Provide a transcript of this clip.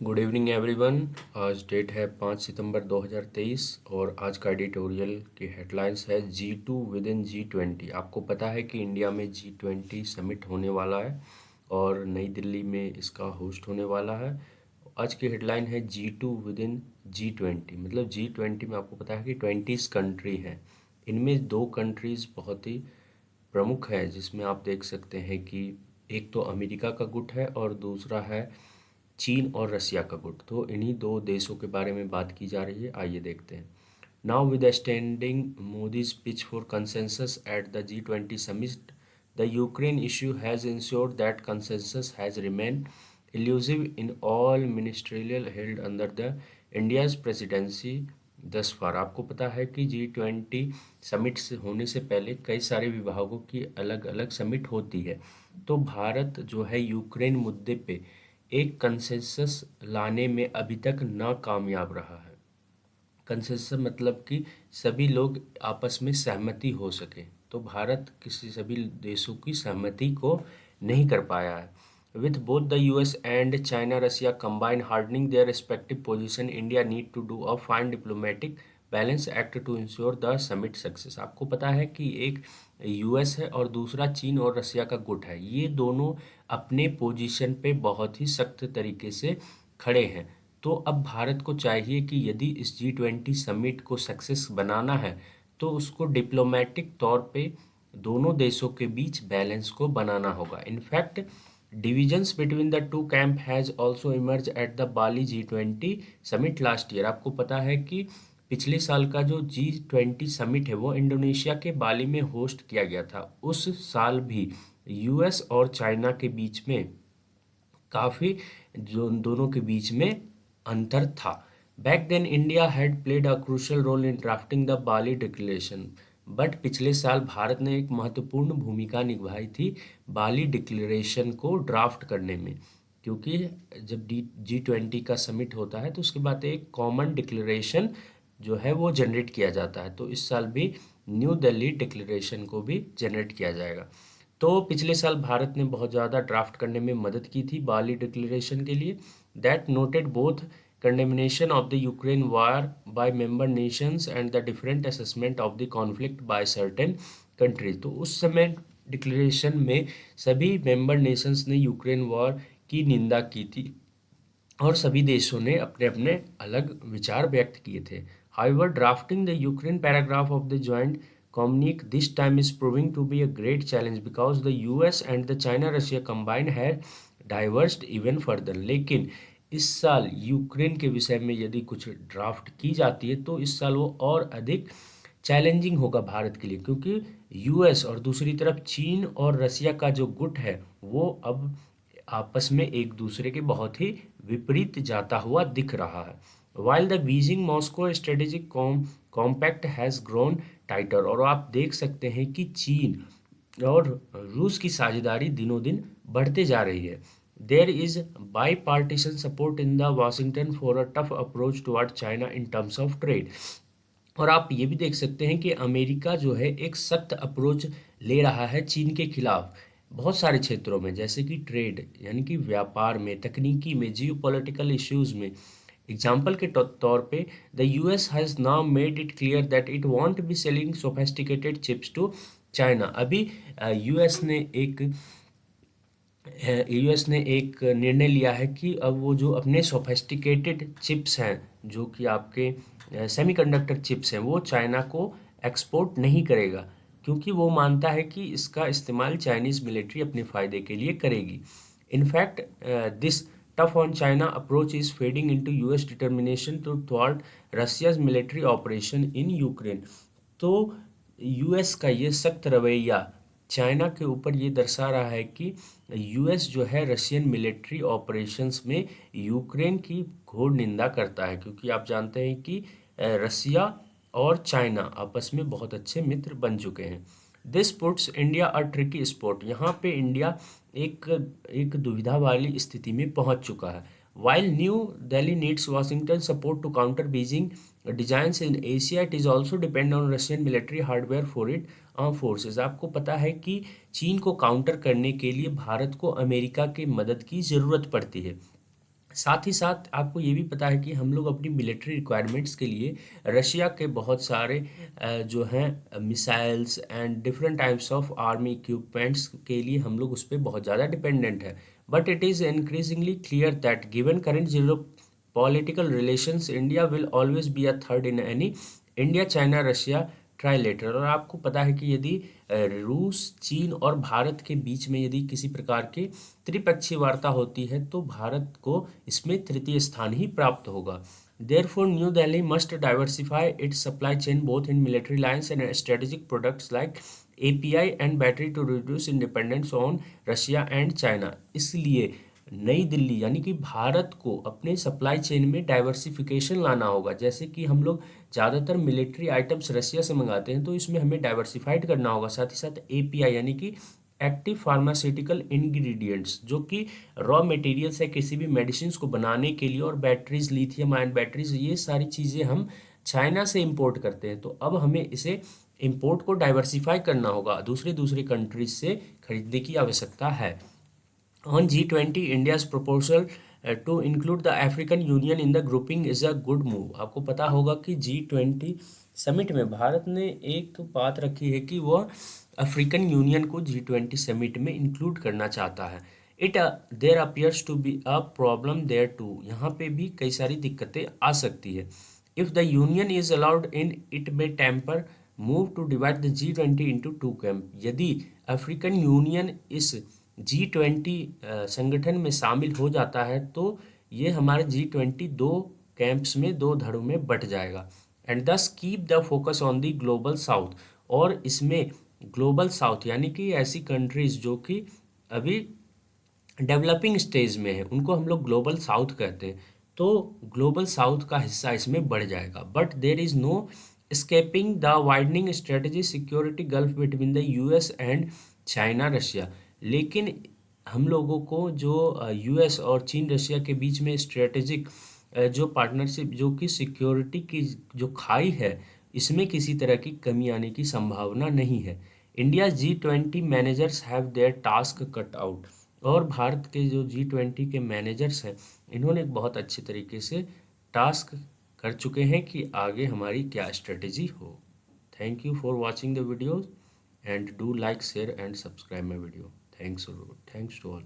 Good evening everyone. आज date है 5 सितंबर 2023 और आज का एडिटोरियल की हेडलाइंस है G2 विद इन G20। आपको पता है कि इंडिया में G20 समिट होने वाला है और नई दिल्ली में इसका होस्ट होने वाला है। आज की हेडलाइन है G2 विद इन G20। मतलब G20 में आपको पता है कि 20 कंट्री हैं। इनमें दो कंट्रीज़ बहुत ही प्रमुख है जिसमें आप देख सकते हैं कि एक तो अमेरिका का गुट है और दूसरा है चीन और रसिया का गुट। तो इन्हीं दो देशों के बारे में बात की जा रही है, आइए देखते हैं। Now with standing Modi's pitch for consensus at the G20 summit, the Ukraine issue has insured that consensus has remain elusive in all ministerial held under the India's presidency दस फार। आपको पता है कि G20 समिट से होने से पहले कई सारे विभागों की अलग अलग समिट होती है। तो भारत जो है यूक्रेन मुद्दे पे एक कंसेंसस लाने में अभी तक नाकामयाब रहा है। कंसेंसस मतलब कि सभी लोग आपस में सहमति हो सके, तो भारत किसी सभी देशों की सहमति को नहीं कर पाया है। With both the US and China Russia combine hardening their respective position, India need to do a fine diplomatic balance act to ensure the summit success. आपको पता है कि एक यूएस है और दूसरा चीन और रसिया का गुट है। ये दोनों अपने पोजीशन पे बहुत ही सख्त तरीके से खड़े हैं। तो अब भारत को चाहिए कि यदि इस G20 समिट को सक्सेस बनाना है तो उसको डिप्लोमेटिक तौर पे दोनों देशों के बीच बैलेंस को बनाना होगा। In fact divisions between the two camp has also emerge at the Bali G20 summit last year. आपको पता है कि पिछले साल का जो G20 समिट है वो इंडोनेशिया के बाली में होस्ट किया गया था। उस साल भी यूएस और चाइना के बीच में काफ़ी जो दोनों के बीच में अंतर था। Back then India had played a crucial role in drafting the Bali declaration, but पिछले साल भारत ने एक महत्वपूर्ण भूमिका निभाई थी बाली डिक्लेरेशन को ड्राफ्ट करने में, क्योंकि जब G20 का समिट होता है तो उसके बाद एक कॉमन डिक्लेरेशन जो है वो जनरेट किया जाता है। तो इस साल भी न्यू दिल्ली डिक्लेरेशन को भी जनरेट किया जाएगा। तो पिछले साल भारत ने बहुत ज़्यादा ड्राफ्ट करने में मदद की थी बाली डिक्लेरेशन के लिए, that noted both condemnation of the Ukraine war by member nations and the different assessment of the conflict by certain countries। तो उस समय डिक्लेरेशन में सभी मेंबर नेशंस ने यूक्रेन वॉर की निंदा की थी और सभी देशों ने अपने अपने अलग विचार व्यक्त किए थे। However, drafting the Ukraine paragraph of the joint communique this time is proving to be a great challenge because the US and the China-Russia combined had diverged even further। लेकिन इस साल यूक्रेन के विषय में यदि कुछ ड्राफ्ट की जाती है तो इस साल वो और अधिक चैलेंजिंग होगा भारत के लिए, क्योंकि यूएस और दूसरी तरफ चीन और रसिया का जो गुट है वो अब आपस में एक दूसरे के बहुत ही विपरीत जाता हुआ दिख रहा है। While the Beijing Moscow strategic compact has grown tighter. और आप देख सकते हैं कि चीन और रूस की साझेदारी दिनों दिन बढ़ते जा रही है। There is bipartisan support in the Washington for a tough approach toward China in terms of trade. और आप ये भी देख सकते हैं कि अमेरिका जो है एक सख्त अप्रोच ले रहा है चीन के खिलाफ बहुत सारे क्षेत्रों में, जैसे कि ट्रेड यानी कि व्यापार में, तकनीकी में, जियो पॉलिटिकल इश्यूज में। एग्जाम्पल के तौर पे the US has now made it clear that it won't be selling sophisticated chips to China. अभी यूएस ने एक निर्णय लिया है कि अब वो जो अपने सोफेस्टिकेटेड चिप्स हैं, जो कि आपके सेमीकंडक्टर चिप्स हैं, वो चाइना को एक्सपोर्ट नहीं करेगा, क्योंकि वो मानता है कि इसका इस्तेमाल चाइनीज़ मिलिट्री अपने फ़ायदे के लिए करेगी। In fact this tough on China approach is fading into US determination to thwart Russia's military operation in Ukraine. तो यूएस का ये सख्त रवैया चाइना के ऊपर ये दर्शा रहा है कि यूएस जो है रशियन मिलिट्री ऑपरेशंस में यूक्रेन की घोर निंदा करता है, क्योंकि आप जानते हैं कि रसिया और चाइना आपस में बहुत अच्छे मित्र बन चुके हैं। This puts India a tricky spot. यहाँ पे इंडिया एक एक दुविधा वाली स्थिति में पहुँच चुका है। While New Delhi needs Washington support to counter Beijing designs in Asia, it is also depend on Russian military hardware for it forces. आपको पता है कि चीन को काउंटर करने के लिए भारत को अमेरिका की मदद की ज़रूरत पड़ती है। साथ ही साथ आपको ये भी पता है कि हम लोग अपनी मिलिट्री रिक्वायरमेंट्स के लिए रशिया के बहुत सारे जो हैं missiles and different types of army equipments के लिए हम लोग उस पर बहुत ज़्यादा डिपेंडेंट है। But it is increasingly clear that given current zero political relations India will always be a third in any India China Russia trilateral. और आपको पता है कि यदि रूस चीन और भारत के बीच में यदि किसी प्रकार की त्रिपक्षीय वार्ता होती है तो भारत को इसमें तृतीय स्थान ही प्राप्त होगा। Therefore, New Delhi must diversify its supply chain both in military lines and strategic products like API and battery to reduce dependence on Russia and China। इसलिए नई दिल्ली यानी कि भारत को अपने सप्लाई चेन में डाइवर्सिफिकेशन लाना होगा। जैसे कि हम लोग ज़्यादातर मिलिट्री आइटम्स रशिया से मंगाते हैं, तो इसमें हमें डाइवर्सिफाइड करना होगा। साथ ही साथ API यानी कि एक्टिव फार्मास्यूटिकल इंग्रेडिएंट्स, जो कि रॉ मटेरियल्स है किसी भी मेडिसिन को बनाने के लिए, और बैटरीज, लिथियम आयन बैटरीज, ये सारी चीज़ें हम चाइना से इंपोर्ट करते हैं। तो अब हमें इसे इंपोर्ट को डाइवर्सिफाई करना होगा, दूसरे दूसरे कंट्रीज से खरीदने की आवश्यकता है। On G20, India's proposal to include the African Union in the grouping is a good move। आपको पता होगा कि G20 समिट में भारत ने एक बात रखी है कि वह अफ्रीकन यूनियन को G20 समिट में इंक्लूड करना चाहता है। It there appears to be a problem there too, यहाँ पे भी कई सारी दिक्कतें आ सकती है। If the union is allowed in it may temper move to divide the G20 into two camp. यदि अफ्रीकन यूनियन इस G20 संगठन में शामिल हो जाता है तो ये हमारे G20 दो कैंप्स में, दो धड़ों में बट जाएगा। एंड दस keep the focus on the global south, और इसमें ग्लोबल साउथ यानी कि ऐसी कंट्रीज जो कि अभी डेवलपिंग स्टेज में है उनको हम लोग ग्लोबल साउथ कहते हैं, तो ग्लोबल साउथ का हिस्सा इसमें बढ़ जाएगा। But there is no escaping the widening strategy security gulf between the US and China Russia. लेकिन हम लोगों को जो US और चीन रशिया के बीच में स्ट्रेटेजिक जो पार्टनरशिप, जो कि सिक्योरिटी की जो खाई है, इसमें किसी तरह की कमी आने की संभावना नहीं है। India G20 managers have their task cut out, और भारत के जो G20 के मैनेजर्स हैं इन्होंने एक बहुत अच्छे तरीके से टास्क कर चुके हैं कि आगे हमारी क्या स्ट्रेटेजी हो। Thank you for watching the videos and do like share and subscribe my video. Thanks to all.